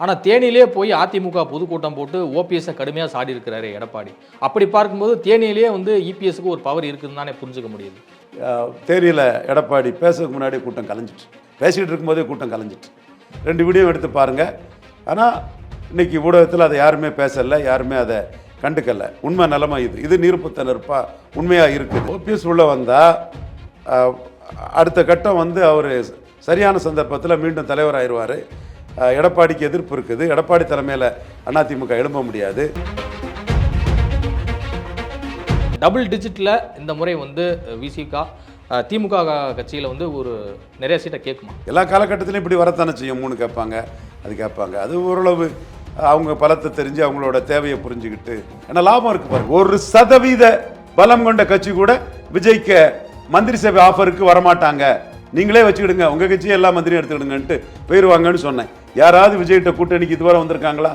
ஆனால் தேனியிலே போய் அதிமுக பொதுக்கூட்டம் போட்டு ஓபிஎஸ்ஸை கடுமையாக சாடி இருக்கிறாரு எடப்பாடி. அப்படி பார்க்கும்போது தேனியிலே வந்து இபிஎஸ்க்கு ஒரு பவர் இருக்குதுன்னு தானே புரிஞ்சுக்க முடியுது. தேனியில் எடப்பாடி பேசுறதுக்கு முன்னாடி கூட்டம் கலைஞ்சிட்டு, பேசிக்கிட்டு இருக்கும்போதே கூட்டம் கலைஞ்சிட்டு. 2 வீடியோ எடுத்து பாருங்கள். ஆனால் இன்னைக்கு ஊடகத்தில் அதை யாருமே பேசலை, யாருமே அதை கண்டுக்கலை. உண்மை நிலைமை இது நிருப்பத்த நெருப்பாக உண்மையாக இருக்குது. ஓபிஎஸ் உள்ள வந்தால் அடுத்த கட்டம் வந்து அவர் சரியான சந்தர்ப்பத்தில் மீண்டும் தலைவராகிடுவார். எடப்பாடிக்கு எதிர்ப்பு இருக்குது. எடப்பாடி தலைமையில் அதிமுக எழும்ப முடியாது. டபுள் டிஜிட்டில் இந்த முறை வந்து விசிகா திமுக கட்சியில் வந்து ஒரு நிறைய சீட்டை கேட்குமா? எல்லா காலகட்டத்திலையும் இப்படி வரத்தானே செய்யும். 3 கேட்பாங்க, அது கேட்பாங்க. அது ஓரளவு அவங்க பலத்தை தெரிஞ்சு அவங்களோட தேவையை புரிஞ்சுக்கிட்டு, ஏன்னா லாபம் இருக்கு பாருங்க. 1% பலம் கொண்ட கட்சி கூட விஜய்க்கு மந்திரி சபை ஆஃபருக்கு வரமாட்டாங்க, நீங்களே வச்சுக்கிடுங்க, உங்க கட்சியை எல்லா மந்திரியும் எடுத்துக்கிடுங்கன்ட்டு போயிடுவாங்கன்னு சொன்னேன். யாராவது விஜய்கிட்ட கூட்டணிக்கு இதுவரை வந்திருக்காங்களா?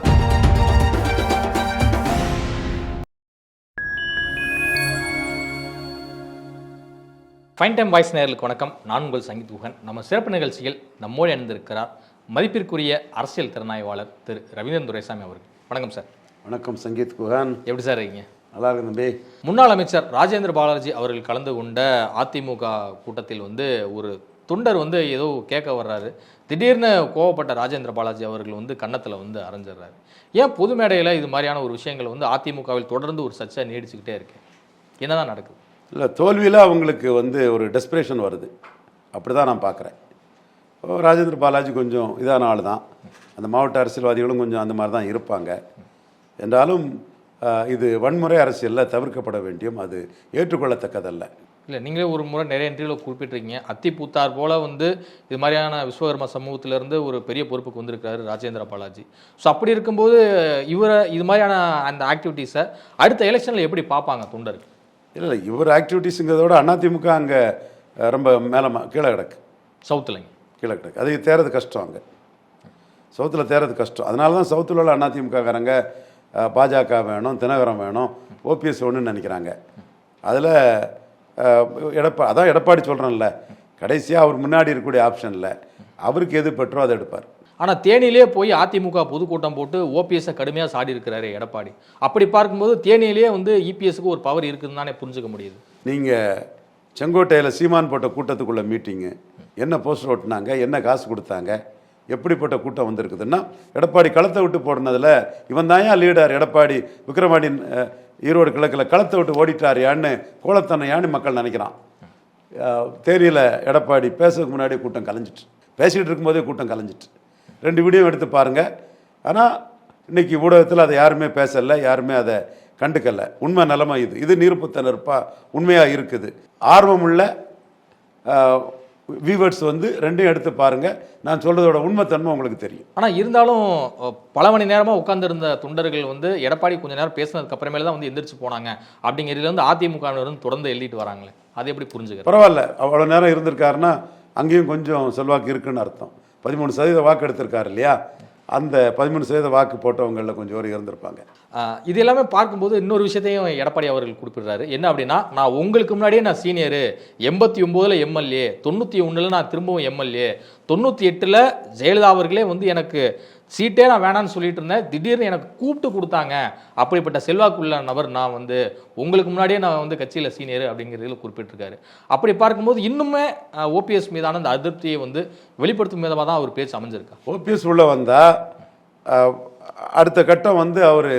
ஃபைன் டைம் வாய்ஸ் நேயர்களுக்கு வணக்கம். நான் உங்கள் சங்கீத் குஹன். நம்ம சிறப்பு நிகழ்ச்சியில் நம்மோடு இணைந்திருக்கிறார் மதிப்பிற்குரிய அரசியல் திறனாய்வாளர் திரு ரவீந்திரன் துரைசாமி அவர்கள். வணக்கம் சார். வணக்கம் சங்கீத் குஹன். எப்படி சார் இருக்கீங்க? நல்லா இருக்கு தம்பி. முன்னாள் அமைச்சர் ராஜேந்திர பாலாஜி அவர்கள் கலந்து கொண்ட அதிமுக கூட்டத்தில் வந்து ஒரு தொண்டர் வந்து ஏதோ கேட்க வர்றாரு. திடீர்னு கோவப்பட்ட ராஜேந்திர பாலாஜி அவர்கள் வந்து கன்னத்தில் வந்து அரைஞ்சிடுறாரு. ஏன் பொது மேடையில் இது மாதிரியான ஒரு விஷயங்கள் வந்து அதிமுகவில் தொடர்ந்து ஒரு சர்ச்சை நீடிச்சுக்கிட்டே இருக்கு? என்னதான் நடக்குது? இல்லை, தோல்வியில் அவங்களுக்கு வந்து ஒரு டெஸ்பிரேஷன் வருது. அப்படி தான் நான் பார்க்குறேன். ராஜேந்திர பாலாஜி கொஞ்சம் இதான ஆள் தான். அந்த மாவட்ட அரசியல்வாதிகளும் கொஞ்சம் அந்த மாதிரி தான் இருப்பாங்க. என்றாலும் இது வன்முறை அரசியலில் தவிர்க்கப்பட வேண்டியும், அது ஏற்றுக்கொள்ளத்தக்கதல்ல. இல்லை, நீங்களே ஒரு முறை நிறைய இன்டர்வியூவில் குறிப்பிட்டிருக்கீங்க, அத்திப்பூத்தார் போல் வந்து இது மாதிரியான விஸ்வகர்ம சமூகத்திலேருந்து ஒரு பெரிய பொறுப்புக்கு வந்திருக்காரு ராஜேந்திர பாலாஜி. ஸோ அப்படி இருக்கும்போது இவரை இது மாதிரியான அந்த ஆக்டிவிட்டீஸை அடுத்த எலெக்ஷனில் எப்படி பார்ப்பாங்க தொண்டர்கள்? இல்லை, இவர் ஆக்டிவிட்டீஸுங்கிறதோட அதிமுக அங்கே ரொம்ப மேலே கீழே கிடக்கு. சவுத்துலைங்க கீழே கிடக்கு. அது தேர்றது கஷ்டம். அங்கே சவுத்தில் தேர்றது கஷ்டம். அதனால தான் சவுத்தில் உள்ள அதிமுககாரங்க பாஜக வேணும், தினகரன் வேணும், ஓபிஎஸ் வேணும்னு நினைக்கிறாங்க. அதில் அதான் எடப்பாடி சொல்கிறேன்ல, கடைசியாக அவர் முன்னாடி இருக்கக்கூடிய ஆப்ஷனில் அவருக்கு எது பெற்றோ அதை எடுப்பார். ஆனால் தேனியிலே போய் அதிமுக பொதுக்கூட்டம் போட்டு ஓபிஎஸ்ஸை கடுமையாக சாடி இருக்கிறாரு எடப்பாடி. அப்படி பார்க்கும்போது தேனியிலே வந்து இபிஎஸ்க்கு ஒரு பவர் இருக்குதுன்னு தானே புரிஞ்சுக்க முடியுது. நீங்கள் செங்கோட்டையில் சீமான் போட்ட கூட்டத்துக்குள்ள மீட்டிங்கு என்ன போஸ்டர் ஓட்டினாங்க, என்ன காசு கொடுத்தாங்க, எப்படிப்பட்ட கூட்டம் வந்திருக்குதுன்னா, எடப்பாடி களத்தை விட்டு போடுனதில் இவன் தான் ஏன் லீடர், எடப்பாடி விக்ரவாணி ஈரோடு கிழக்கில் களத்தை விட்டு ஓடிட்டார் யான்னு கோலத்தனை யான்னு மக்கள் நினைக்கிறான். தேனியில் எடப்பாடி பேசுறதுக்கு முன்னாடி கூட்டம் கலைஞ்சிட்டு, பேசிக்கிட்டு இருக்கும்போதே கூட்டம் கலைஞ்சிட்டு. 2 வீடியோ எடுத்து பாருங்கள். ஆனால் இன்னைக்கு ஊடகத்தில் அதை யாருமே பேசலை, யாருமே அதை கண்டுக்கலை. உண்மை நிலைமை இது நிருப்பத்த நெருப்பாக உண்மையாக இருக்குது. ஆர்வமுள்ள வியூவர்ஸ் வந்து 2யும் எடுத்து பாருங்கள். நான் சொல்கிறதோட உண்மைத்தன்மை உங்களுக்கு தெரியும். ஆனால் இருந்தாலும் பல மணி நேரமாக உட்கார்ந்துருந்த தொண்டர்கள் வந்து எடப்பாடி கொஞ்சம் நேரம் பேசினதுக்கு அப்புறமேல தான் வந்து எந்திரிச்சு போனாங்க அப்படிங்கிறதுல வந்து அதிமுகவினர் தொடர்ந்து எழுதிட்டு வராங்களே, அது எப்படி புரிஞ்சுக்க? பரவாயில்ல, அவ்வளோ நேரம் இருந்திருக்காருன்னா அங்கேயும் கொஞ்சம் செல்வாக்கு இருக்குன்னு அர்த்தம். 13% வாக்கு எடுத்திருக்காரு இல்லையா? அந்த 13% வாக்கு போட்டவங்களில் கொஞ்சம் ஒரு இருந்திருப்பாங்க. இது எல்லாமே பார்க்கும்போது இன்னொரு விஷயத்தையும் எடப்பாடி அவர்கள் குறிப்பிடுறாரு. என்ன அப்படின்னா, நான் உங்களுக்கு முன்னாடியே நான் சீனியரு, 89 எம்எல்ஏ, 91 நான் திரும்பவும் எம்எல்ஏ, 98 ஜெயலலிதா அவர்களே வந்து எனக்கு சீட்டே நான் வேணான்னு சொல்லிட்டு இருந்தேன், திடீர்னு எனக்கு கூப்பிட்டு கொடுத்தாங்க, அப்படிப்பட்ட செல்வாக்குள்ள நபர் நான் வந்து உங்களுக்கு முன்னாடியே நான் வந்து கட்சியில் சீனியர் அப்படிங்கிறதுல குறிப்பிட்டிருக்காரு. அப்படி பார்க்கும்போது இன்னுமே ஓபிஎஸ் மீதான அந்த அதிருப்தியை வந்து வெளிப்படுத்தும் விதமாக தான் அவர் பேச்சு அமைஞ்சிருக்கா. ஓபிஎஸ் உள்ள வந்தால் அடுத்த கட்டம் வந்து அவர்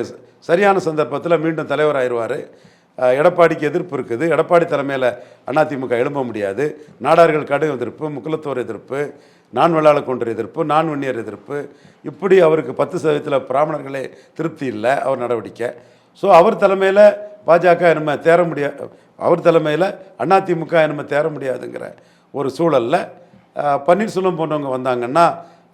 சரியான சந்தர்ப்பத்தில் மீண்டும் தலைவராகிடுவார். எடப்பாடிக்கு எதிர்ப்பு இருக்குது. எடப்பாடி தலைமையில் அதிமுக எழும்ப முடியாது. நாடார்கள் கடும் எதிர்ப்பு, முக்குலத்தோர் எதிர்ப்பு, நான் வெள்ளாள கொன்ற எதிர்ப்பு, நான் வன்னியர் எதிர்ப்பு, இப்படி அவருக்கு 10% பிராமணர்களே திருப்தி இல்லை அவர் நடவடிக்கை. ஸோ அவர் தலைமையில் பாஜக நம்ம தேர முடியாது, அவர் தலைமையில் அதிமுக நம்ம தேர முடியாதுங்கிற ஒரு சூழலில் பன்னீர்செல்வம் போன்றவங்க வந்தாங்கன்னா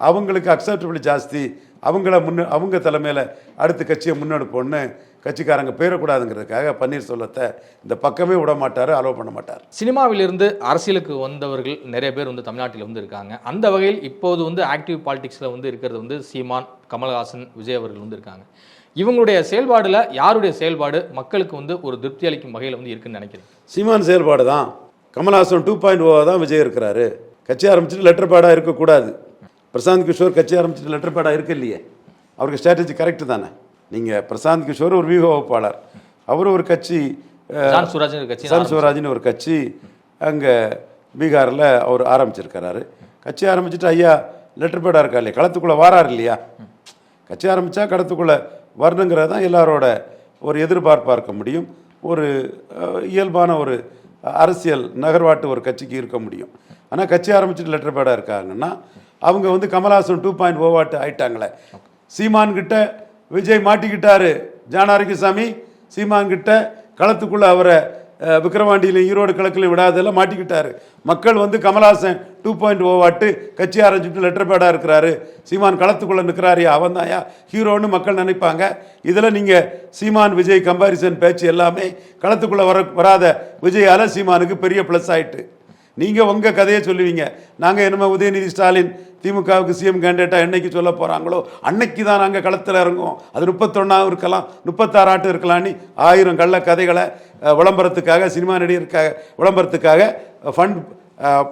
அவங்களுக்கு அக்செப்டபிள் ஜாஸ்தி, அவங்க தலைமையில் அடுத்த கட்சியை முன்னெடுப்போன்னு கட்சிக்காரங்க பேரக்கூடாதுங்கிறதுக்காக பன்னீர்செல்வத்தை இந்த பக்கமே விட மாட்டார், அலோவ் பண்ண மாட்டார். சினிமாவிலிருந்து அரசியலுக்கு வந்தவர்கள் நிறைய பேர் வந்து தமிழ்நாட்டில் வந்து இருக்காங்க. அந்த வகையில் இப்போது வந்து ஆக்டிவ் பாலிடிக்ஸில் வந்து இருக்கிறது வந்து சீமான், கமல்ஹாசன், விஜய் அவர்கள் வந்து இருக்காங்க. இவங்களுடைய செயல்பாடில் யாருடைய செயல்பாடு மக்களுக்கு வந்து ஒரு திருப்தி அளிக்கும் வகையில் வந்து இருக்குன்னு நினைக்கிறேன். சீமான் செயல்பாடு தான். கமல்ஹாசன் 2.0 தான் விஜய் இருக்கிறாரு. கட்சி ஆரம்பிச்சுட்டு லெட்டர் பேடாக இருக்கக்கூடாது. பிரசாந்த் கிஷோர் கட்சி ஆரம்பிச்சுட்டு லெட்டர் பேடாக இருக்கு இல்லையே. அவருக்கு ஸ்ட்ராட்டஜி கரெக்டு தானே. நீங்கள் பிரசாந்த் கிஷோர் ஒரு வியூக வகுப்பாளர், அவர் ஒரு கட்சி ஜான் சுவராஜ்னு ஒரு கட்சி அங்கே பீகாரில் அவர் ஆரம்பிச்சிருக்கிறாரு. கட்சி ஆரம்பிச்சுட்டு ஐயா லெட்டர் பேடாக இருக்கா இல்லையா, களத்துக்குள்ளே வாரார் இல்லையா. கட்சி ஆரம்பித்தா களத்துக்குள்ளே வரணுங்கிறது தான் எல்லாரோட ஒரு எதிர்பார்ப்பாக இருக்க முடியும். ஒரு இயல்பான ஒரு அரசியல் நகர்வாட்டு ஒரு கட்சிக்கு இருக்க முடியும். ஆனால் கட்சி ஆரம்பிச்சுட்டு லெட்டர் பேடாக இருக்காங்கன்னா அவங்க வந்து கமல்ஹாசன் 2.0 வாட் ஆயிட்டாங்களே. சீமான் கிட்ட விஜய் மாட்டிக்கிட்டாரு, ஜானாரிசாமி சீமான் கிட்ட களத்துக்குள்ளே அவரை விக்கிரவாண்டியிலும் ஈரோடு கிழக்கிலும் விடாதெல்லாம் மாட்டிக்கிட்டாரு. மக்கள் வந்து கமல்ஹாசன் 2.0 வாட்டு கட்சி ஆரம்பிச்சுட்டு லெட்டர் பேடாக இருக்கிறாரு, சீமான் களத்துக்குள்ளே நிற்கிறாரியா, அவன் தான்யா ஹீரோன்னு மக்கள் நினைப்பாங்க. இதில் நீங்கள் சீமான் விஜய் கம்பாரிசன் பேச்சு எல்லாமே களத்துக்குள்ளே வராத விஜயால் சீமானுக்கு பெரிய ப்ளஸ் ஆயிட்டு. நீங்கள் உங்கள் கதையை சொல்லுவீங்க, நாங்கள் என்னமோ உதயநிதி ஸ்டாலின் திமுகவுக்கு சிஎம் கேண்டிடேட்டாக என்னைக்கு சொல்ல போகிறாங்களோ அன்னைக்கு தான் நாங்கள் களத்தில் இறங்குவோம், அது 31 இருக்கலாம் 36 இருக்கலான்னு 1000 கள்ள கதைகளை விளம்பரத்துக்காக சினிமா நடிகருக்காக விளம்பரத்துக்காக ஃபண்ட்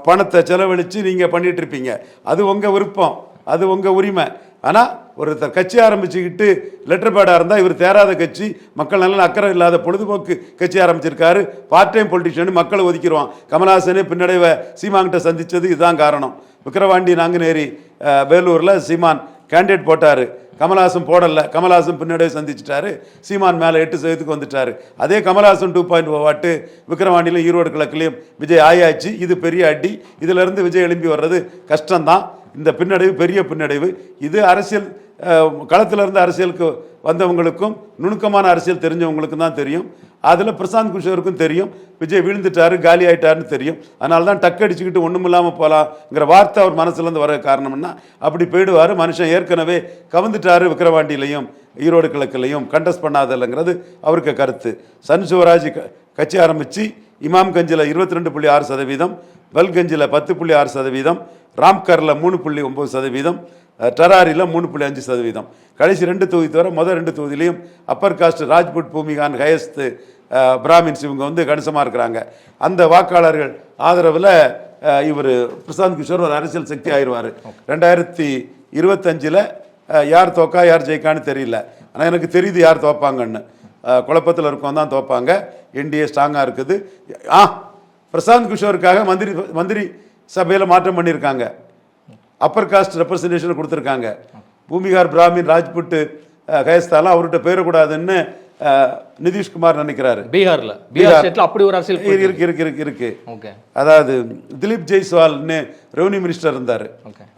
பணத்தை செலவழித்து நீங்கள் பண்ணிகிட்டு இருப்பீங்க. அது உங்கள் விருப்பம், அது உங்கள் உரிமை. ஆனால் ஒருத்தர் கட்சி ஆரம்பிச்சுக்கிட்டு லெட்டர் பேடாக இருந்தால் இவர் தேராத கட்சி, மக்கள் நல்ல அக்கறை இல்லாத பொழுதுபோக்கு கட்சி ஆரம்பிச்சிருக்காரு, பார்ட் டைம் பொலிட்டிஷியன் மக்களை ஒதுக்கிடுவான். கமல்ஹாசனே பின்னடைவை சீமான்கிட்ட சந்தித்தது இதுதான் காரணம். விக்கிரவாண்டி நாங்குநேரி வேலூரில் சீமான் கேண்டிடேட் போட்டார், கமல்ஹாசன் போடலை, கமல்ஹாசன் பின்னடைவை சந்திச்சிட்டாரு, சீமான் மேலே 8% வந்துட்டார். அதே கமல்ஹாசன் 2.0 வாட்டு விக்கிரவாண்டியிலும் ஈரோடு கிழக்குலையும் விஜய் ஆயாச்சு. இது பெரிய அடி, இதிலிருந்து விஜய் எழும்பி வர்றது கஷ்டம்தான். இந்த பின்னடைவு பெரிய பின்னடைவு. இது அரசியல் களத்தில் இருந்து அரசியலுக்கு வந்தவங்களுக்கும் நுணுக்கமான அரசியல் தெரிஞ்சவங்களுக்கும் தான் தெரியும். அதில் பிரசாந்த் கிஷோருக்கும் தெரியும் விஜய் விழுந்துட்டாரு காலி ஆயிட்டாருன்னு தெரியும். அதனால தான் டக்கு அடிச்சுக்கிட்டு ஒன்றும் இல்லாமல் போகலாங்கிற வார்த்தை அவர் மனசுலேருந்து வர காரணம்னா அப்படி போயிடுவார். மனுஷன் ஏற்கனவே கவர்ந்துட்டாரு விக்கிரவாண்டியிலையும் ஈரோடு கிழக்குலையும் கண்டஸ்ட் பண்ணாதில்லைங்கிறது அவருக்கு கருத்து. சன் சிவராஜ் கட்சி ஆரம்பித்து இமாம்கஞ்சில் 22.6%, பல்கஞ்சில் 10.6%, ராம்கரில் 3.9%, டராரியில் 3.5%. கடைசி 2 தொகுதி தவிர முதல் 2 தொகுதியிலையும் அப்பர் காஸ்ட் ராஜ்புட் பூமிகான் ஹயஸ்து பிராமின்ஸ் இவங்க வந்து கணிசமாக இருக்கிறாங்க. அந்த வாக்காளர்கள் ஆதரவில் இவர் பிரசாந்த் கிஷோர் ஒரு அரசியல் சக்தி ஆயிடுவார். 2025 யார் தோக்கா யார் ஜெயிக்கான்னு தெரியல. ஆனால் எனக்கு தெரியுது யார் தோப்பாங்கன்னு. குழப்பத்தில் இருக்கவங்க தான் தோப்பாங்க. என்டிஏ ஸ்ட்ராங்காக இருக்குது. பிரசாந்த் கிஷோருக்காக மந்திரி சபையில் மாற்றம் பண்ணியிருக்காங்க, அப்பர் காஸ்ட் ரெப்ரசன்டேஷன் கொடுத்துருக்காங்க. பூமிகார் பிராமின் ராஜ்புட் கயஸ்தாலாம் அவர்கிட்ட போயிடக்கூடாதுன்னு நிதிஷ்குமார் நினைக்கிறாரு. பீகார் அப்படி ஒரு அரசியல் இருக்கு. அதாவது திலீப் ஜெய்ஸ்வால்னு ரெவன்யூ மினிஸ்டர் இருந்தார்,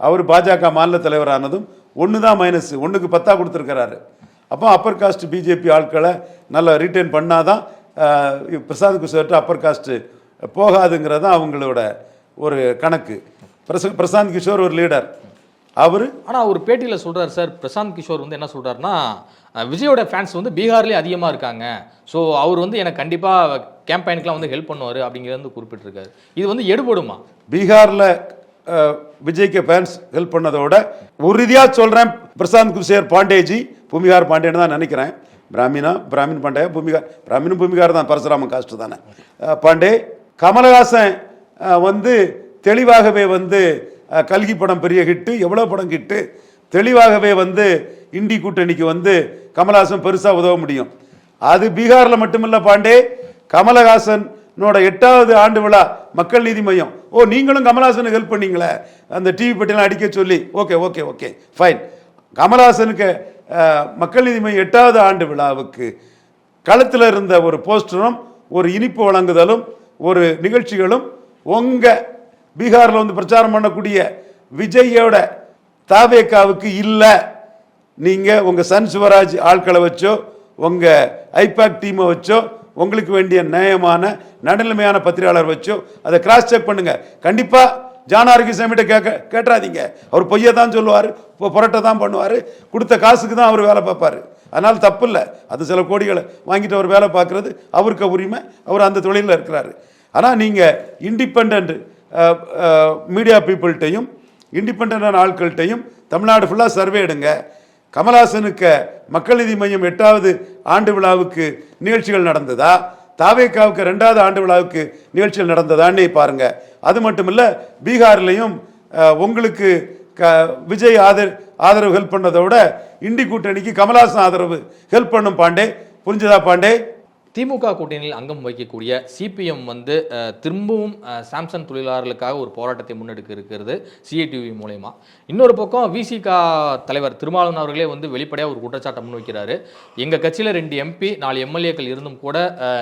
அவர் பாஜக மாநில தலைவரானதும் 1 தான் மைனஸ், 1க்கு 10 கொடுத்துருக்கிறாரு. அப்போ அப்பர் காஸ்ட் பிஜேபி ஆட்களை நல்லா ரீட்டைன் பண்ணாதான் பிரசாந்த் கிஷோர்கிட்ட அப்பர் காஸ்ட் போகாதுங்கிறது அவங்களோட ஒரு கணக்கு. பிரசாந்த் கிஷோர் ஒரு லீடர் அவர். ஆனால் ஒரு பேட்டியில் சொல்கிறார் சார், பிரசாந்த் கிஷோர் வந்து என்ன சொல்கிறாருன்னா, விஜயோட ஃபேன்ஸ் வந்து பீகார்லேயே அதிகமாக இருக்காங்க, ஸோ அவர் வந்து எனக்கு கண்டிப்பாக கேம்பெயினுக்குலாம் வந்து ஹெல்ப் பண்ணுவார் அப்படிங்கிறது குறிப்பிட்டிருக்காரு. இது வந்து எடுபடுமா? பீகாரில் விஜய்க்கு ஃபேன்ஸ் ஹெல்ப் பண்ணதோட உறுதியாக சொல்கிறேன், பிரசாந்த் கிஷோர் பாண்டேஜி பூமிகார் பாண்டேன்னு தான் நினைக்கிறேன். பிராமின் பாண்டே பூமிகார், பிராமினும் பூமிகார் தான், பரசுராமன் காஸ்ட் தானே பாண்டே. கமல்ஹாசன் வந்து தெளிவாகவே வந்து கல்கி படம் பெரிய ஹிட்டு, எவ்வளோ படம் ஹிட்டு, தெளிவாகவே வந்து இண்டி கூட்டணிக்கு வந்து கமல்ஹாசன் பெருசாக உதவ முடியும். அது பீகாரில் மட்டுமில்ல பாண்டே, கமல்ஹாசனோட 8வது ஆண்டு விழா மக்கள் நீதி மையம், நீங்களும் கமல்ஹாசனுக்கு ஹெல்ப் பண்ணீங்களே அந்த டிவி பெட்டிலாம் அடிக்க சொல்லி, ஓகே ஓகே ஓகே ஃபைன். கமல்ஹாசனுக்கு மக்கள் நீதி மையம் 8வது ஆண்டு விழாவுக்கு களத்தில் இருந்த ஒரு போஸ்டரும் ஒரு இனிப்பு வழங்குதலும் ஒரு நிகழ்ச்சிகளும் உங்கள் பீகாரில் வந்து பிரச்சாரம் பண்ணக்கூடிய விஜயோட தாவேக்காவுக்கு இல்லை. நீங்கள் உங்கள் சன் சிவராஜ் ஆட்களை வச்சோ உங்கள் ஐபாக் டீமை வச்சோ உங்களுக்கு வேண்டிய நியாயமான நடுநிலைமையான பத்திரிகையாளர் வச்சோ அதை கிராஸ் செக் பண்ணுங்க. கண்டிப்பாக ஜானாரிசாமிகிட்ட கேட்டாதீங்க, அவர் பொய்யை தான் சொல்லுவார், புரட்டை தான் பண்ணுவார், கொடுத்த காசுக்கு தான் அவர் வேலை பார்ப்பார். அதனால் தப்பு இல்லை, அது சில கோடிகளை வாங்கிட்டு அவர் வேலை பார்க்குறது அவருக்கு உரிமை, அவர் அந்த தொழிலில் இருக்கிறாரு. ஆனால் நீங்கள் இண்டிபெண்ட் மீடியா பீப்புள்கிட்டையும் இண்டிபெண்டான ஆட்கள்கிட்டையும் தமிழ்நாடு ஃபுல்லாக சர்வே எடுங்க. கமல்ஹாசனுக்கு மக்கள் நீதி மையம் 8வது ஆண்டு விழாவுக்கு நிகழ்ச்சிகள் நடந்ததா, தாவேக்காவுக்கு 2வது ஆண்டு விழாவுக்கு நிகழ்ச்சிகள் நடந்ததான்னு பாருங்க. அது மட்டும் இல்லை, பீகார்லையும் உங்களுக்கு விஜய் ஆதரவு ஹெல்ப் பண்ணதை விட இண்டி கூட்டணிக்கு கமல்ஹாசன் ஆதரவு ஹெல்ப் பண்ணும் பாண்டே. புரிஞ்சதா பாண்டே? திமுக கூட்டணியில் அங்கம் வகிக்கக்கூடிய சிபிஎம் வந்து திரும்பவும் சாம்சங் தொழிலாளர்களுக்காக ஒரு போராட்டத்தை முன்னெடுக்க இருக்கிறது சிஐடிவி மூலயமா. இன்னொரு பக்கம் விசிக தலைவர் திருமாவளவன் அவர்களே வந்து வெளிப்படையாக ஒரு குற்றச்சாட்டை முன்வைக்கிறாரு. எங்கள் கட்சியில் 2 MP 4 எம்எல்ஏக்கள் இருந்தும் கூட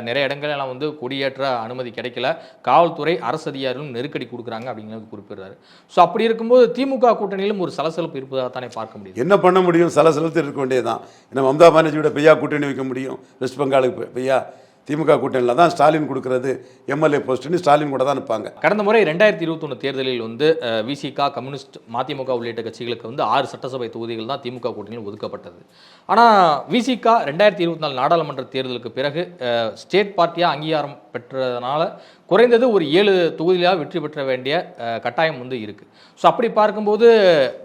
நிறைய இடங்களெல்லாம் வந்து கொடியேற்ற அனுமதி கிடைக்கல, காவல்துறை அரசு அதிகாரிகளும் நெருக்கடி கொடுக்குறாங்க அப்படிங்கிறது குறிப்பிடுறாரு. ஸோ அப்படி இருக்கும்போது திமுக கூட்டணியிலும் ஒரு சலசலப்பு இருப்பதாகத்தானே பார்க்க முடியும். என்ன பண்ண முடியும்? சலசலத்து இருக்க வேண்டியதுதான். ஏன்னா மம்தா பானர்ஜியோட பெய்யா கூட்டணி வைக்க முடியும், வெஸ்ட் பெங்காலுக்கு பெய்யா. திமுக கூட்டணியில் தான் ஸ்டாலின் கொடுக்கறது எம்எல்ஏ போஸ்ட்னு ஸ்டாலின் கூட தான் இருப்பாங்க. கடந்த முறை 2021 தேர்தலில் வந்து விசிக, கம்யூனிஸ்ட், மதிமுக உள்ளிட்ட கட்சிகளுக்கு வந்து 6 சட்டசபை தொகுதிகள் தான் திமுக கூட்டணியில் ஒதுக்கப்பட்டது. ஆனால் விசிக 2024 நாடாளுமன்ற தேர்தலுக்கு பிறகு ஸ்டேட் பார்ட்டியாக அங்கீகாரம் பெற்றதுனால குறைந்தது ஒரு 7 தொகுதியாக வெற்றி பெற்ற வேண்டிய கட்டாயம் வந்து இருக்குது. ஸோ அப்படி பார்க்கும்போது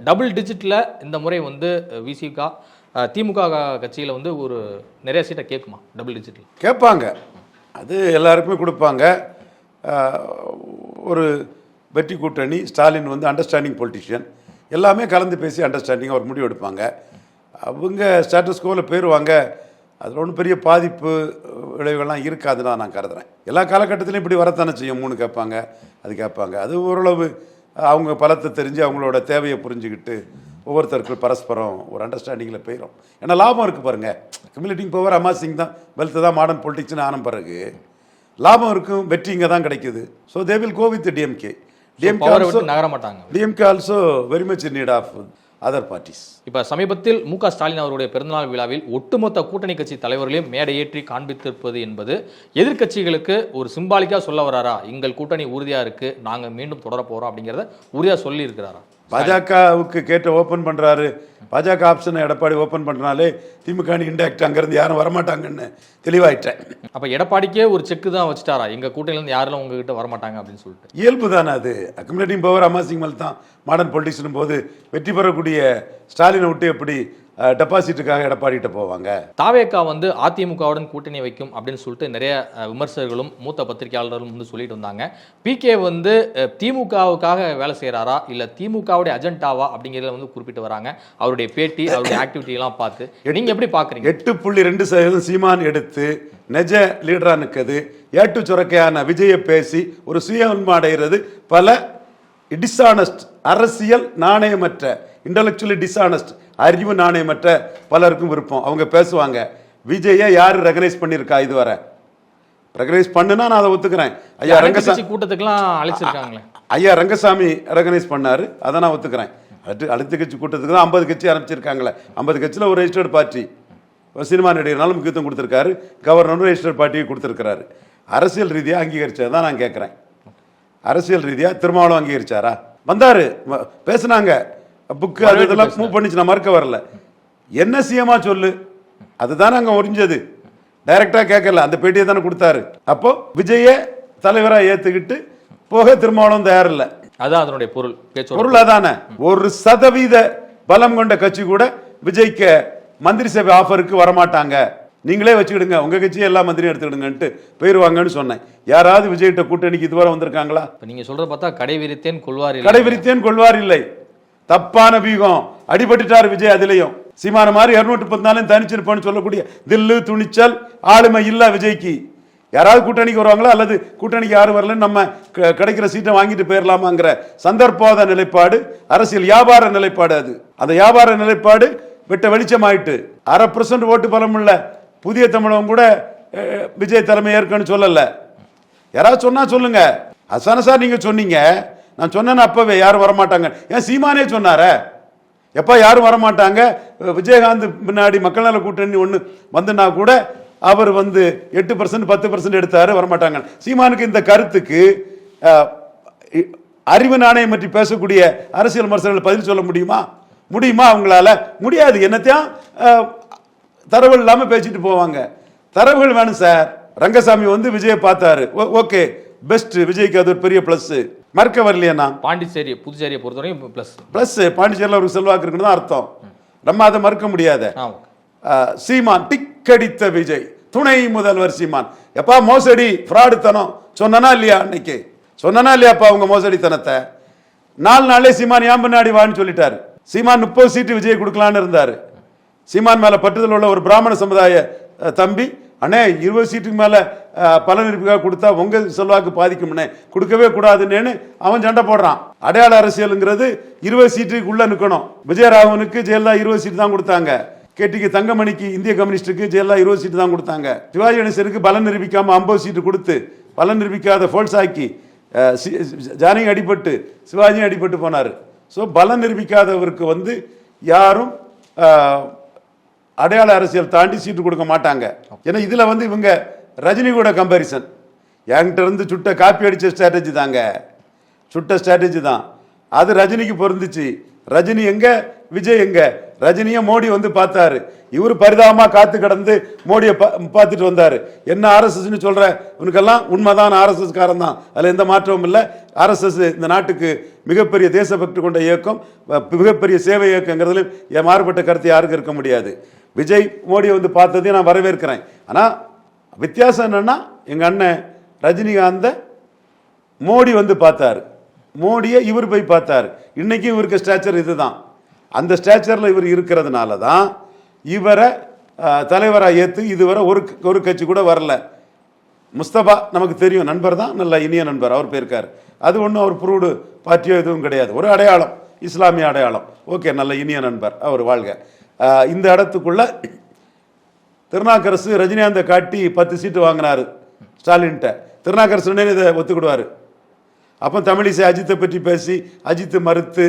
டபுள் டிஜிட்டில் இந்த முறை வந்து விசிக திமுக கட்சியில் வந்து ஒரு நிறைய சீட்டை கேட்குமா? டபுள் டிஜிட்டில் கேட்பாங்க, அது எல்லாருக்குமே கொடுப்பாங்க. ஒரு வெற்றி கூட்டணி, ஸ்டாலின் வந்து அண்டர்ஸ்டாண்டிங் பொலிட்டிஷியன், எல்லாமே கலந்து பேசி அண்டர்ஸ்டாண்டிங்காக ஒரு முடிவு எடுப்பாங்க. அவங்க ஸ்டேட்டஸ் கோவில் போயிடுவாங்க. அதில் ஒன்றும் பெரிய பாதிப்பு விளைவுகள்லாம் இருக்காதுன்னு நான் கருதுறேன். எல்லா காலகட்டத்திலையும் இப்படி வரத்தானே செய்யும். 3 கேட்பாங்க, அது கேட்பாங்க. அது ஓரளவு அவங்க பலத்தை தெரிஞ்சு அவங்களோட தேவையை புரிஞ்சுக்கிட்டு ஒவ்வொருத்தருக்கும் பரஸ்பரம் ஒரு அண்டர்ஸ்டாண்டிங்கில் போயிடும். ஏன்னா லாபம் இருக்குது பாருங்கள். கம்யூனிட்டிங் பவர் அமாசிங் தான், வெல்த்து தான் மாடர்ன் பொலிட்டிக்ஸ்னு ஆன பிறகு லாபம் இருக்கும், வெற்றி இங்கே தான் கிடைக்குது. So they will go with DMK. நகர மாட்டாங்க. DMK also very much in need of other parties. இப்போ சமீபத்தில் மு.க. ஸ்டாலின் அவருடைய பிறந்தநாள் விழாவில் ஒட்டுமொத்த கூட்டணி கட்சி தலைவர்களையும் மேடையேற்றி காண்பித்திருப்பது என்பது எதிர்க்கட்சிகளுக்கு ஒரு சிம்பாலிக்காக சொல்ல வராரா? எங்கள் கூட்டணி உறுதியாக இருக்குது, நாங்கள் மீண்டும் தொடர போகிறோம் அப்படிங்கிறத உறுதியாக சொல்லி இருக்கிறாரா? பாஜகவுக்கு கேட்ட ஓப்பன் பண்ணுறாரு. பாஜக ஆப்ஷனை எடப்பாடி ஓப்பன் பண்ணுறாலே திமுக இன்டெக்ட் அங்கேருந்து யாரும் வரமாட்டாங்கன்னு தெளிவாயிட்டேன். அப்போ எடப்பாடிக்கே ஒரு செக்கு தான் வச்சுட்டாரா, எங்கள் கூட்டணியிலேருந்து யாரெல்லாம் உங்ககிட்ட வரமாட்டாங்க அப்படின்னு சொல்லிட்டு? இயல்பு தானே அது. அக்குமுலேட்டிங் பவர் அமாசிங் மேல் தான் மாடர்ன் பொலிட்டிக்ஸ்னும் போது வெற்றி பெறக்கூடிய ஸ்டாலினை விட்டு எப்படி டெபாசிட்டுக்காக எடப்பாடிகிட்ட போவாங்க? தாவேகா வந்து அதிமுகவுடன் கூட்டணி வைக்கும் அப்படின்னு சொல்லிட்டு நிறைய விமர்சகர்களும் மூத்த பத்திரிகையாளர்களும் வந்து சொல்லிட்டு வந்தாங்க. பிகே வந்து திமுகவுக்காக வேலை செய்கிறாரா இல்லை திமுகவுடைய அஜெண்டாவா அப்படிங்கிறத வந்து குறிப்பிட்டு வராங்க. அவருடைய பேட்டி, அவருடைய ஆக்டிவிட்டி எல்லாம் பார்த்து நீங்கள் எப்படி பார்க்குறீங்க? 8.2% சீமான் எடுத்து நெஜ லீடராக நிற்குது. ஏட்டு சுரக்கையான விஜயை பேசி ஒரு சுய உண்மையடைகிறது பல டிஸ்ஆனஸ்ட், அரசியல் நாணயமற்ற, இன்டலெக்சுவலி டிஸ்ஆனஸ்ட், அறிவு நாணயமற்ற பலருக்கும் விருப்பம். அவங்க பேசுவாங்க. விஜயை யார் ரெகனைஸ் பண்ணியிருக்கா? இதுவரை ரெகனைஸ் பண்ணுனா நான் அதை ஒத்துக்கிறேன். ஐயா ரங்கசாமி கூட்டத்துக்குலாம் அழைச்சிருக்காங்களே, ஐயா ரங்கசாமி ரெகனைஸ் பண்ணாரு, அதை நான் ஒத்துக்கிறேன். அடுத்த கட்சி கூட்டத்துக்கு தான் 50 கட்சி ஆரம்பிச்சிருக்காங்களே. 50 கட்சியில் ஒரு ரெஜிஸ்டர்ட் பார்ட்டி, சினிமா நடிகர்னாலும் முக்கியத்துவம் கொடுத்துருக்காரு, கவர்னரும் ரெஜிஸ்டர்ட் பார்ட்டியை கொடுத்துருக்கிறாரு. அரசியல் ரீதியாக அங்கீகரிச்சது தான் நான் கேட்குறேன். அரசியல் ரீதியாக திருமாவளவன் அங்கீகரிச்சாரா? வந்தார், பேசுனாங்க, புக்கு அது இதெல்லாம் மூவ் பண்ணிச்சு, நான் மறுக்க வரல. என்ன சிஎம்மா சொல்லு, அதுதானே அங்கே ஒரிஞ்சது. டைரக்டாக கேட்கல, அந்த பேட்டியை தானே கொடுத்தாரு. அப்போ விஜய தலைவராக ஏற்றுக்கிட்டு போக திருமாவளவன் தயாரில்லை. அதான் அதனுடைய பொருள். பொருள் அதானே. 1% பலம் கொண்ட கட்சி கூட விஜய்க்கு மந்திரி சபை ஆஃபருக்கு வரமாட்டாங்க, நீங்களே வச்சுக்கிடுங்க, உங்க கட்சியை எல்லா மந்திரியும் எடுத்துக்கிடுங்கன்ட்டு போயிருவாங்கன்னு சொன்னேன். யாராவது விஜய்கிட்ட கூட்டணிக்கு இதுவரை வந்திருக்காங்களா? நீங்க சொல்ற பார்த்தா கடைவிரித்தேன் கொள்வார், கடைவிரித்தேன் கொள்வார் இல்லை. தப்பான பீகம், அடிபட்டுட்டார் விஜய். அதுலயும் சீமான மாதிரி 214 தனிச்சிருப்பான்னு சொல்லக்கூடிய தில்லு துணிச்சல் ஆளுமை இல்ல விஜய்க்கு. யாராவது கூட்டணிக்கு வருவாங்களா, அல்லது கூட்டணிக்கு யாரும் வரலன்னு நம்ம கிடைக்கிற சீட்டை வாங்கிட்டு போயிடலாமாங்கிற சந்தர்ப்பவாத நிலைப்பாடு, அரசியல் வியாபார நிலைப்பாடு. அது அந்த வியாபார நிலைப்பாடு வெட்ட வெளிச்சமாயிட்டு 1/2% ஓட்டு பலம் உள்ள புதிய தமிழகம் கூட விஜய் தலைமை ஏற்கனவே சொல்லல. யாராவது சொன்னா சொல்லுங்க. அசான சார் நீங்க சொன்னீங்க, நான் சொன்னேன்னு அப்பவே யாரும் வரமாட்டாங்க. ஏன் சீமானே சொன்னார, எப்ப யாரும் வரமாட்டாங்க, விஜயகாந்த் முன்னாடி மக்கள் நல கூட்டணி ஒண்ணு வந்துனா கூட அவர் 8% 10% எடுத்தாரு, வரமாட்டாங்க. சீமானுக்கு இந்த கருத்துக்கு அறிவு நாணயம் பற்றி பேசக்கூடிய அரசியல் விமர்சகர்கள் பதில் சொல்ல முடியுமா? அவங்களால முடியாது. என்னத்தையும் தரவு இல்லாம பேசிட்டு போவாங்க. தரவுகள் வேணும் சார். ரங்கசாமி விஜயை பார்த்தாரு, ஓகே பெஸ்ட், விஜய்க்கு அது ஒரு பெரிய பிளஸ். மறக்க வரலையா? பாண்டிச்சேரி புதுச்சேரியை பொறுத்தவரைக்கும் பிளஸ். பாண்டிச்சேரியில் ஒரு செல்வாக்கு இருக்குன்னு தான் அர்த்தம். நம்ம அதை மறுக்க முடியாத. சீமான் டிக்கடித்த விஜய், துணை முதல்வர் சீமான். எப்பா மோசடி ஃப்ராடுத்தனம் சொன்னா இல்லையா? அன்னைக்கு சொன்னா இல்லையாப்பா உங்க மோசடித்தனத்தை? 4 நாளே சீமான் ஏன் பின்னாடி வான்னு சொல்லிட்டாரு. சீமான் 30 சீட்டு விஜய் கொடுக்கலான்னு இருந்தார். சீமான் மேல பற்றுதல் உள்ள ஒரு பிராமண சமுதாய தம்பி, அண்ணே 20 சீட்டுக்கு மேல பலனிருப்புக்காக கொடுத்தா உங்க செல்வாக்கு பாதிக்கும்னே, கொடுக்கவே கூடாதுன்னு அவன் சண்டை போடுறான். அடையாள அரசியலுங்கிறது 20 சீட்டுக்கு உள்ள நிக்கணும். விஜயராகவனுக்கு ஜெயலலிதா 20 சீட்டு தான் கொடுத்தாங்க. கேட்டிக்கு தங்கமணிக்கு இந்திய கம்யூனிஸ்டுக்கு ஜெயலலிதா 20 சீட்டு தான் கொடுத்தாங்க. சிவாஜி கணேசனுக்கு பலன் நிரூபிக்காம 50 சீட்டு கொடுத்து பலன் நிரூபிக்காத ஃபோல்ஸாக்கி ஜானியும் அடிபட்டு சிவாஜியும் அடிபட்டு போனார். ஸோ பலன் நிரூபிக்காதவருக்கு யாரும் அடையாள அரசியல் தாண்டி சீட்டு கொடுக்க மாட்டாங்க. ஏன்னா இதுல இவங்க ரஜினி கூட கம்பாரிசன், என்கிட்ட இருந்து சுட்ட காப்பி அடிச்ச ஸ்ட்ராட்டஜி தாங்க, சுட்ட ஸ்ட்ராட்டஜி தான் அது ரஜினிக்கு பொருந்துச்சு. ரஜினி எங்க, விஜய் எங்க? ரஜினியை மோடி பார்த்தாரு, இவர் பரிதாபமா காத்து கடந்து மோடியை பார்த்துட்டு வந்தாரு. என்ன ஆர்எஸ்எஸ் சொல்ற, உனக்கெல்லாம் உண்மைதான், ஆர்எஸ்எஸ் காரன் தான், அதுல எந்த மாற்றமும் இல்லை. ஆர்எஸ்எஸ் இந்த நாட்டுக்கு மிகப்பெரிய தேசபக்தி கொண்ட இயக்கம், மிகப்பெரிய சேவை இயக்கங்கிறதுல மாறுபட்ட கருத்து யாருக்கும் இருக்க முடியாது. விஜய் மோடியை பார்த்ததையும் நான் வரவேற்கிறேன். ஆனா வித்தியாசம் என்னன்னா, எங்க அண்ணன் ரஜினிகாந்த மோடி பார்த்தாரு, மோடியை இவர் போய் பார்த்தாரு. இன்னைக்கு இவருக்கு ஸ்டாச்சர் இதுதான். அந்த ஸ்டாச்சர்ல இவர் இருக்கிறதுனால தான் இவரை தலைவராக ஏற்று இதுவரை ஒரு கட்சி கூட வரல. முஸ்தபா நமக்கு தெரியும், நண்பர் தான், நல்ல இனிய நண்பர், அவர் போயிருக்காரு. அது ஒன்றும் அவர் ப்ரூவ்டு பார்ட்டியோ எதுவும் கிடையாது, ஒரு அடையாளம், இஸ்லாமிய அடையாளம். ஓகே, நல்ல இனிய நண்பர், அவர் வாழ்க. இந்த இடத்துக்குள்ள திருநாக்கரசு ரஜினிகாந்தை காட்டி 10 சீட்டு வாங்கினாரு ஸ்டாலின்கிட்ட. திருநாக்கரசு இதை ஒத்துக்கிடுவாரு. அப்போ தமிழிசை அஜித்தை பற்றி பேசி அஜித் மறுத்து,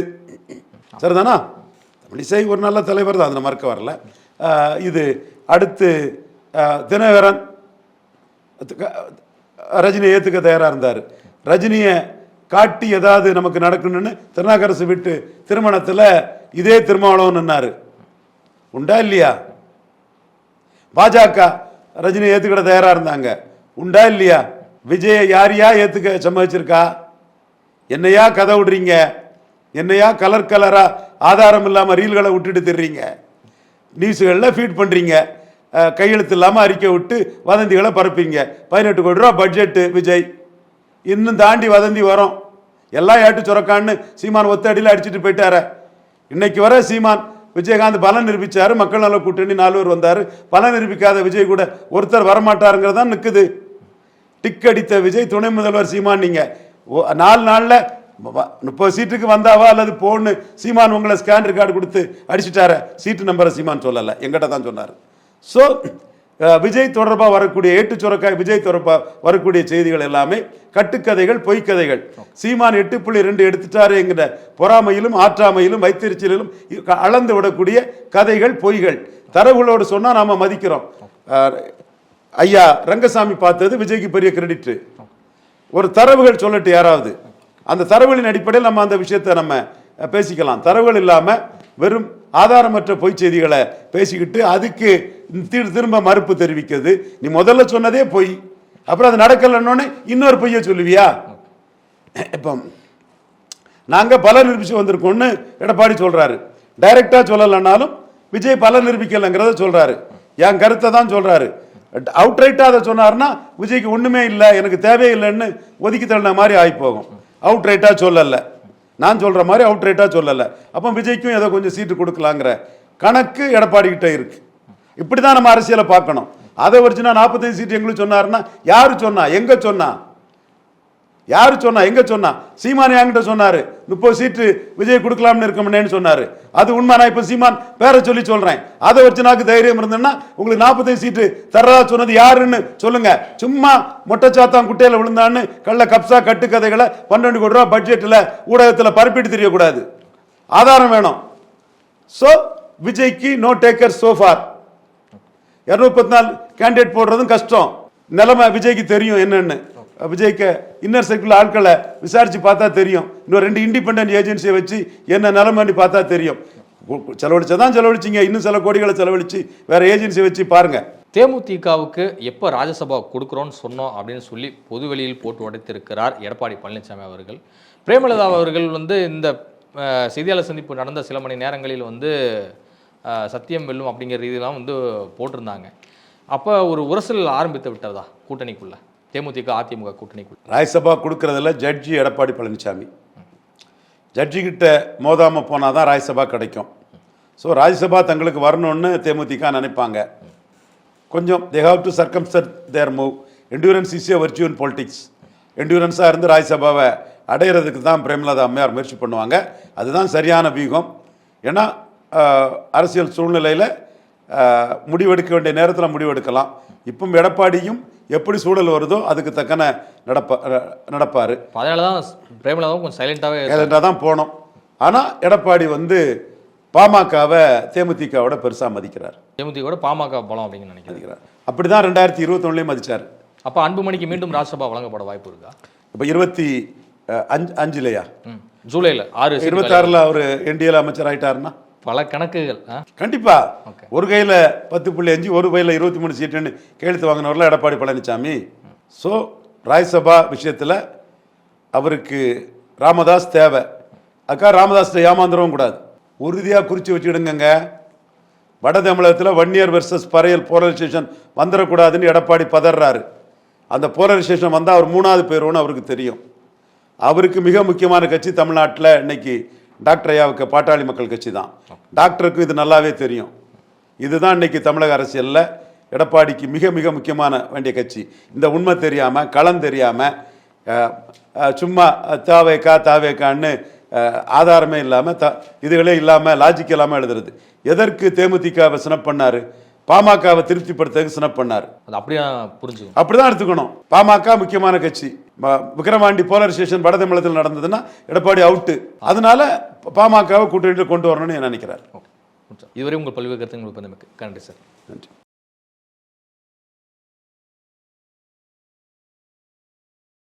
சரிதானா? தமிழிசை ஒரு நல்ல தலைவர் தான், அதில் மறுக்க வரல. இது அடுத்து தினகரன் ரஜினியை ஏற்றுக்க தயாராக இருந்தார். ரஜினியை காட்டி ஏதாவது நமக்கு நடக்கணும்னு திருநாக்கரசு விட்டு திருமணத்தில் இதே திருமாவளவன்னாரு. உண்டா இல்லையா? பாஜக ரஜினியை ஏற்றுக்கிட தயாராக இருந்தாங்க. உண்டா இல்லையா? விஜயை யாரையா ஏற்றுக்க சம்மதிச்சிருக்கா? என்னையா கதை விடுறீங்க? என்னையா கலர் கலரா ஆதாரம் இல்லாம ரீல்களை விட்டுட்டு திர்றீங்க, நியூஸ்களில் ஃபீட் பண்றீங்க, கையெழுத்து இல்லாம அறிக்கை விட்டு வதந்திகளை பரப்பீங்க. 18 கோடி ரூபா பட்ஜெட் விஜய், இன்னும் தாண்டி வதந்தி வரும். எல்லாம் ஏட்டு சுரக்கான்னு சீமான் ஒத்தடியில் அடிச்சுட்டு போயிட்டாரு. இன்னைக்கு வர சீமான் விஜயகாந்த் பலன் நிரூபிச்சாரு, மக்கள் நல கூட்டணி 4 பேர் வந்தாரு. பலன் நிரூபிக்காத விஜய் கூட ஒருத்தர் வரமாட்டாருங்கிறதான் நிற்குது. டிக் அடித்த விஜய் துணை முதல்வர் சீமான். நீங்க 4 நாள்ல 30 சீட்டுக்கு வந்தாவா அல்லது போன்னு சீமான் உங்களை ஸ்கேன் ரெக்கார்டு கொடுத்து அடிச்சுட்டார. சீட்டு நம்பரை சீமான் சொல்லல, எங்கிட்ட தான் சொன்னார். ஸோ விஜய் தொடர்பாக வரக்கூடிய ஏட்டு சுரக்காய் விஜய் தொடர்பாக வரக்கூடிய செய்திகள் எல்லாமே கட்டுக்கதைகள், பொய்க்கதைகள். சீமான் 8.2 எடுத்துட்டாரு என்கிற பொறாமையிலும் ஆற்றாமையிலும் வைத்தறிச்சலிலும் அளந்து விடக்கூடிய கதைகள், பொய்கள். தரவுகளோடு சொன்னா நாம மதிக்கிறோம். ஐயா ரங்கசாமி பார்த்தது விஜய்க்கு பெரிய கிரெடிட். ஒரு தரவுகள் சொல்லட்டு யாராவது, அந்த தரவுகளின் அடிப்படையில் நம்ம அந்த விஷயத்தை நம்ம பேசிக்கலாம். தரவுகள் இல்லாம வெறும் ஆதாரமற்ற பொய் செய்திகளை பேசிக்கிட்டு அதுக்கு திரும்ப மறுப்பு தெரிவிக்கிறது. நீ முதல்ல சொன்னதே பொய், அப்புறம் அது நடக்கலன்னொன்னே இன்னொரு பொய்யை சொல்லுவியா? இப்போ நாங்க பல நிரூபிச்சு வந்திருக்கோம்னு எடப்பாடி சொல்றாரு. டைரக்டா சொல்லலைன்னாலும் விஜய் பல நிரூபிக்கலைங்கிறத சொல்றாரு. என் கருத்தை தான் சொல்றாரு. அவுட்ரைட்டா அதை சொன்னார்னா விஜய்க்கு ஒண்ணுமே இல்லை, எனக்கு தேவையில்லைன்னு ஒதுக்கி தள்ளின மாதிரி ஆகி போகும். அவுட்ரைட்டா சொல்லல, நான் சொல்ற மாதிரி அவுட்ரைட்டா சொல்லல. அப்போ விஜய்க்கும் ஏதோ கொஞ்சம் சீட்டு கொடுக்கலாங்கிற கணக்கு எடப்பாடி கிட்ட இருக்கு. இப்படிதான் நம்ம அரசியலை பார்க்கணும். அதை வச்சுனா 45 சீட்டு எங்களுக்கு சொன்னாருன்னா யாரு சொன்னா, எங்க சொன்னா, யாரு சொன்னா, எங்க சொன்னா? சீமான் என்கிட்ட சொன்னாரு 30 சீட்டு விஜய் கொடுக்கலாம்னு இருக்கமுன்னு சொன்னாரு. அது உண்மை. நான் இப்ப சீமான் பேரை சொல்லி சொல்றேன். அதை வச்சு நாக்கு தைரியம் இருந்தேன்னா உங்களுக்கு 45 சீட்டு தர்றதா சொன்னது யாருன்னு சொல்லுங்க. சும்மா மொட்டைச்சாத்தான் குட்டையில விழுந்தான்னு கள்ள கப்சா கட்டுக்கதைகளை 12 கோடி ரூபாய் பட்ஜெட்ல ஊடகத்தில் பரப்பிட்டு தெரியக்கூடாது. ஆதாரம் வேணும். சோ விஜய்க்கு நோ டேக்கர் சோஃபார். 214 கேண்டிடேட் போடுறதும் கஷ்டம். நிலைமை விஜய்க்கு தெரியும் என்னன்னு. விஜய்க்கு இன்னர் சர்க்கிள் ஆட்களை விசாரிச்சு பார்த்தா தெரியும். இன்னும் 2 இண்டிபெண்டன்ட் ஏஜென்சியை வச்சு என்ன நிலைமைன்னு பார்த்தா தெரியும். செலவழிச்சதான் செலவழிச்சிங்க, இன்னும் சில கோடிகளை செலவழிச்சு வேற ஏஜென்சியை வச்சு பாருங்க. தேமுதிகவுக்கு எப்போ ராஜ்யசபா கொடுக்குறோன்னு சொன்னோம் அப்படின்னு சொல்லி பொதுவெளியில் போட்டு உடைத்திருக்கிறார் எடப்பாடி பழனிசாமி அவர்கள். பிரேமலதா அவர்கள் இந்த செய்தியாளர் சந்திப்பு நடந்த சில மணி நேரங்களில் சத்தியம் வெல்லும் அப்படிங்கிற ரீதியெல்லாம் போட்டிருந்தாங்க. அப்போ ஒரு உரசல் ஆரம்பித்து விட்டதா கூட்டணிக்குள்ள, தேமுதிக அதிமுக கூட்டணிக்குள்ள? ராஜ்யசபா கொடுக்கறதில்ல ஜட்ஜி எடப்பாடி பழனிசாமி. ஜட்ஜிக்கிட்ட மோதாமல் போனால் தான் ராஜ்யசபா கிடைக்கும். ஸோ ராஜ்யசபா தங்களுக்கு வரணும்னு தேமுதிக நினைப்பாங்க. கொஞ்சம் they have to circumstance their move. Endurance is a virtue in politics. என்டூரன்ஸாக இருந்து ராஜ்யசபாவை அடையிறதுக்கு தான் பிரேமலதா அம்மையார் முயற்சி பண்ணுவாங்க. அதுதான் சரியான வியூகம். ஏன்னா அரசியல் சூழ்நிலையில் முடிவெடுக்க வேண்டிய நேரத்தில் முடிவெடுக்கலாம். இப்போ எடப்பாடியும் எப்படி சூழல் வருதோ அதுக்கு தக்கன நடப்பார். அதனால தான் பிரேமலதாவும் கொஞ்சம் சைலண்டாக தான் போனோம். ஆனால் எடப்பாடி வந்து பாமகவை தேமுதிகவோட பெருசாக மதிக்கிறார். தேமுதிகவோட பாமக பலம் அப்படின்னு நினைக்கிறார். அப்படி தான் 2021 மதிச்சார். அப்போ அன்புமணிக்கு மீண்டும் ராஜ்யசபா வழங்கப்பட வாய்ப்பு இருக்கா? இப்போ 25 ஜூலையில் 26 அவர் என்டிஏல அமைச்சர் ஆயிட்டாருன்னா பல கணக்குகள் கண்டிப்பா. ஒரு கையில் 10.5 ஒரு கையில் 23 சீட்டுன்னு கையெழுத்து வாங்கினவர்ல எடப்பாடி பழனிசாமி. ஸோ ராஜ்யசபா விஷயத்தில் அவருக்கு ராமதாஸ் தேவை. அக்கா ராமதாஸ் ஏமாந்துடவும் கூடாது. உறுதியாக குறித்து வச்சுக்கிடுங்க. வட தமிழகத்தில் வன்னியர் வெர்சஸ் பறையல் போலரைசேஷன் வந்துடக்கூடாதுன்னு எடப்பாடி பதறாரு. அந்த போலரைசேஷன் வந்தால் அவர் 3வது பேருன்னு அவருக்கு தெரியும். அவருக்கு மிக முக்கியமான கட்சி தமிழ்நாட்டில் இன்னைக்கு டாக்டர் ஐயாவுக்கு பாட்டாளி மக்கள் கட்சி தான். டாக்டருக்கும் இது நல்லாவே தெரியும். இதுதான் இன்னைக்கு தமிழக அரசியலில் எடப்பாடிக்கு மிக மிக முக்கியமான வேண்டிய கட்சி. இந்த உண்மை தெரியாமல் களம் தெரியாமல் சும்மா தாவேக்கான்னு ஆதாரமே இல்லாமல் இதுகளே இல்லாமல் லாஜிக் இல்லாமல் எழுதுறது. எதற்கு தேமுதிகவை சினப் பண்ணார்? பாமகவை திருப்திப்படுத்துறதுக்கு சினப் பண்ணார். அப்படியே புரிஞ்சு அப்படிதான் எடுத்துக்கணும். பாமக முக்கியமான கட்சி. விக்கிரவாண்டி போலரைசேஷன் வட தமிழகத்தில் நடந்ததுன்னா எடப்பாடி அவுட்டு. அதனால பாமகவை கூட்டணியில் கொண்டு வரணும்னு நினைக்கிறார். இதுவரை உங்கள் பல்வேறு கருத்துங்களுக்கு நன்றி சார். நன்றி.